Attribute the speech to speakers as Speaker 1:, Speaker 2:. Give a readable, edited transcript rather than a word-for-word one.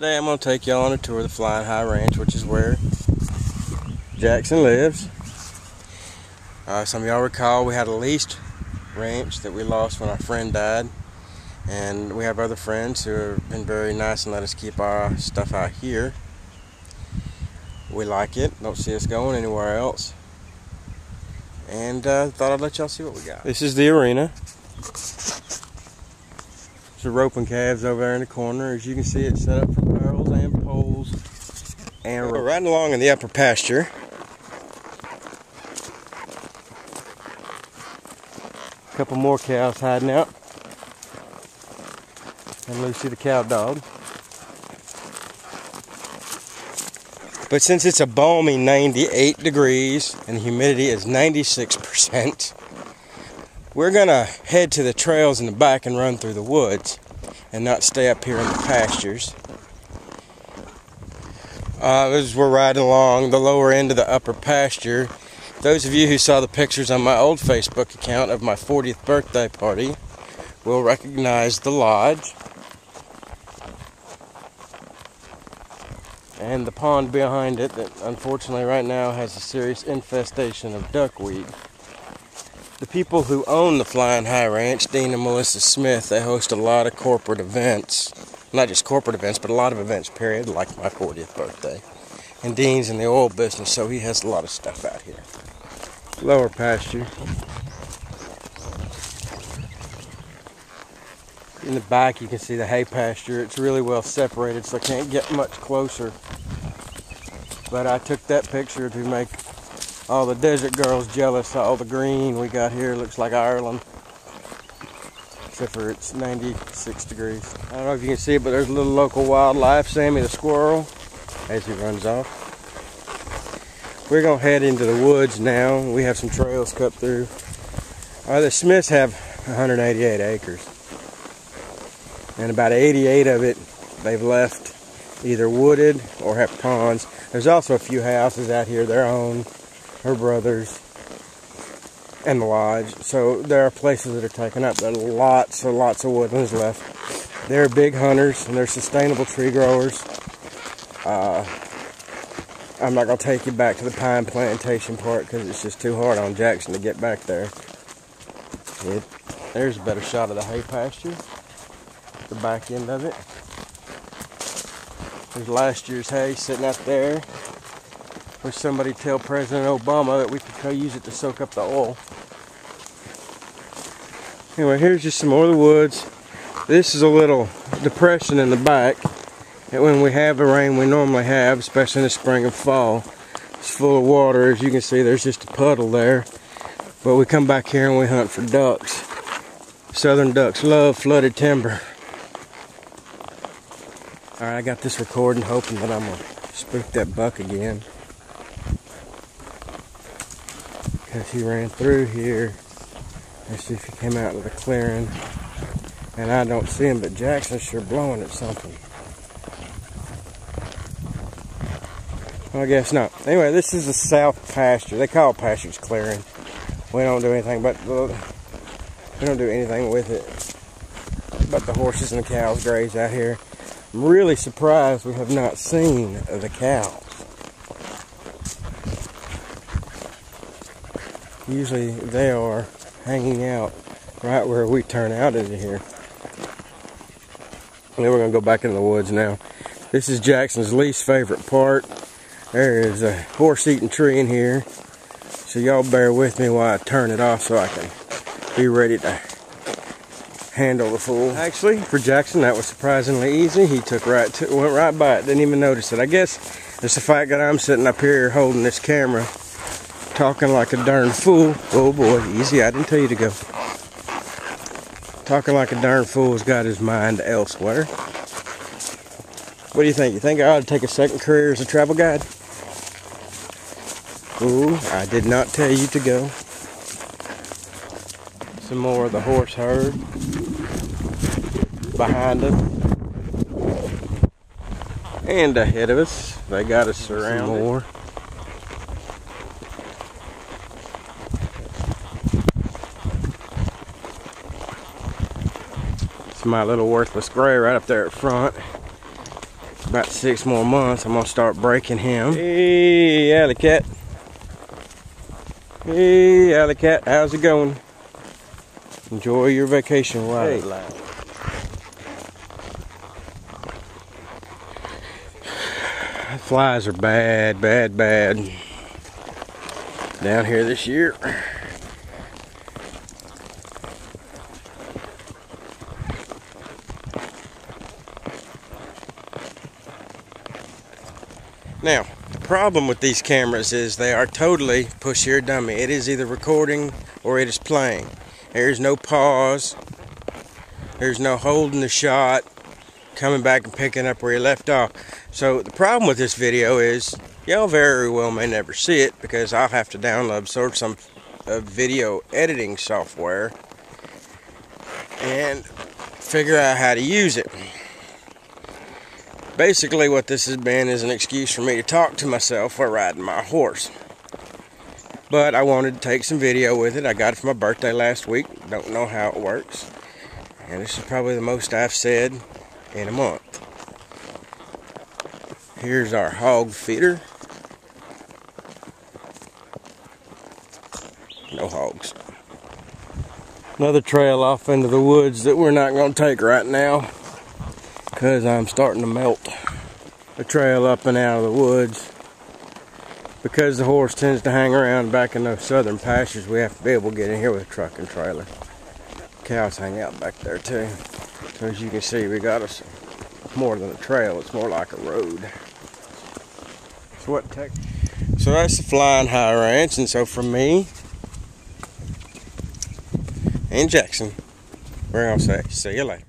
Speaker 1: Today I'm going to take y'all on a tour of the Flying High Ranch, which is where Jackson lives. Some of y'all recall we had a leased ranch that we lost when our friend died. And we have other friends who have been very nice and let us keep our stuff out here. We like it, don't see us going anywhere else. And thought I'd let y'all see what we got. This is the arena. There's a roping calves over there in the corner. As you can see, it's set up for barrels and poles. And we're riding along in the upper pasture. A couple more cows hiding out. And Lucy the cow dog. But since it's a balmy 98 degrees and the humidity is 96%, we're gonna head to the trails in the back and run through the woods and not stay up here in the pastures. As we're riding along the lower end of the upper pasture, those of you who saw the pictures on my old Facebook account of my 40th birthday party will recognize the lodge and the pond behind it that unfortunately right now has a serious infestation of duckweed. The people who own the Flying High Ranch, Dean and Melissa Smith, they host a lot of corporate events. Not just corporate events, but a lot of events, period, like my 40th birthday. And Dean's in the oil business, so he has a lot of stuff out here. Lower pasture. In the back you can see the hay pasture. It's really well separated, so I can't get much closer. But I took that picture to make all the desert girls jealous. All the green we got here looks like Ireland. Except for it's 96 degrees. I don't know if you can see it, but there's a little local wildlife, Sammy the squirrel, as he runs off. We're going to head into the woods now. We have some trails cut through. The Smiths have 188 acres. And about 88 of it they've left either wooded or have ponds. There's also a few houses out here, their own, her brother's, and the lodge. So there are places that are taken up. There are lots and lots of woodlands left. They're big hunters and they're sustainable tree growers. I'm not going to take you back to the pine plantation part because it's just too hard on Jackson to get back there. There's a better shot of the hay pasture. The back end of it. There's last year's hay sitting out there. Wish somebody tell President Obama that we could use it to soak up the oil. Anyway, here's just some more of the woods. This is a little depression in the back. And when we have the rain we normally have, especially in the spring and fall, it's full of water. As you can see, there's just a puddle there. But we come back here and we hunt for ducks. Southern ducks love flooded timber. Alright, I got this recording hoping that I'm going to spook that buck again. Because he ran through here. Let's see if he came out of the clearing. And I don't see him, but Jackson's sure blowing at something. Well, I guess not. Anyway, this is the south pasture. They call pastures clearing. We don't do anything but we don't do anything with it. But the horses and the cows graze out here. I'm really surprised we have not seen the cows. Usually they are hanging out right where we turn out into here. And then we're going to go back into the woods now. This is Jackson's least favorite part. There is a horse-eating tree in here. So y'all bear with me while I turn it off so I can be ready to handle the fool. Actually, for Jackson, that was surprisingly easy. He went right by it, didn't even notice it. I guess it's the fact that I'm sitting up here holding this camera, talking like a darn fool. Oh boy, easy, I didn't tell you to go. Talking like a darn fool has got his mind elsewhere. What do you think? You think I ought to take a second career as a travel guide? Ooh, I did not tell you to go. Some more of the horse herd behind us and ahead of us. They got us surrounded. Some more. It's my little worthless gray right up there at front. about 6 more months, I'm gonna start breaking him. Hey, alley cat. Hey, alley cat, how's it going? Enjoy your vacation while it lasts. Flies are bad down here this year. Now, the problem with these cameras is they are totally push here dummy. It is either recording or it is playing. There's no pause. There's no holding the shot, coming back and picking up where you left off. So the problem with this video is y'all very well may never see it because I'll have to download some video editing software and figure out how to use it. Basically what this has been is an excuse for me to talk to myself while riding my horse. But I wanted to take some video with it. I got it for my birthday last week. Don't know how it works. And this is probably the most I've said in a month. Here's our hog feeder. No hogs. Another trail off into the woods that we're not going to take right now because I'm starting to melt. A trail up and out of the woods. Because the horse tends to hang around back in those southern pastures, we have to be able to get in here with a truck and trailer. Cows hang out back there too. So as you can see, we got us more than a trail, it's more like a road. So that's the Flying High Ranch, and so from me and Jackson, we're gonna say, see you later.